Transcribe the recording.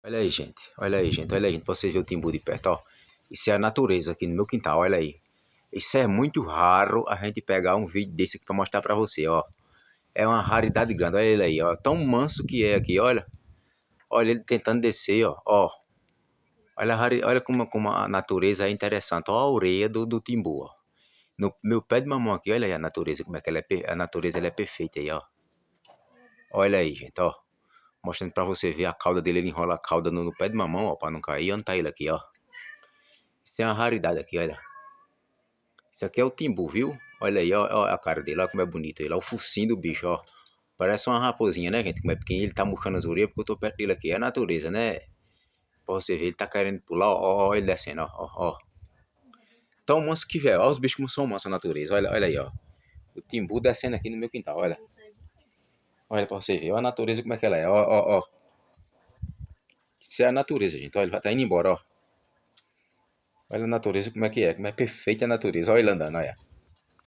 olha aí, gente, pra você ver o timbu de perto, ó. Isso é a natureza aqui no meu quintal, olha aí. Isso é muito raro a gente pegar um vídeo desse aqui pra mostrar pra você, ó. É uma raridade grande, olha ele aí, ó. Tão manso que é aqui, olha. Olha ele tentando descer, ó. Ó. Olha como a natureza é interessante. Ó a orelha do timbu, ó. No meu pé de mamão aqui, olha aí a natureza, como é que ela é, a natureza ela é perfeita aí, ó. Olha aí, gente, ó. Mostrando pra você ver a cauda dele, ele enrola a cauda no pé de mamão, ó, pra não cair. Onde tá ele aqui, ó. Isso é uma raridade aqui, olha. Isso aqui é o timbu, viu? Olha aí, ó a cara dele, olha como é bonito ele. Olha o focinho do bicho, ó. Parece uma raposinha, né, gente? Como é pequenininho, ele tá murchando as orelhas porque eu tô perto dele aqui. É a natureza, né? Pra você ver, ele tá querendo pular, ó ele descendo, ó. Tão manso que, velho, olha os bichos como são mansos a natureza. Olha aí, ó. O timbu descendo aqui no meu quintal, olha. Olha pra você ver, olha a natureza como é que ela é, ó. Isso é a natureza, gente. Olha, ele vai tá indo embora, ó. Olha a natureza como é que é, como é perfeita a natureza. Olha ele andando, olha.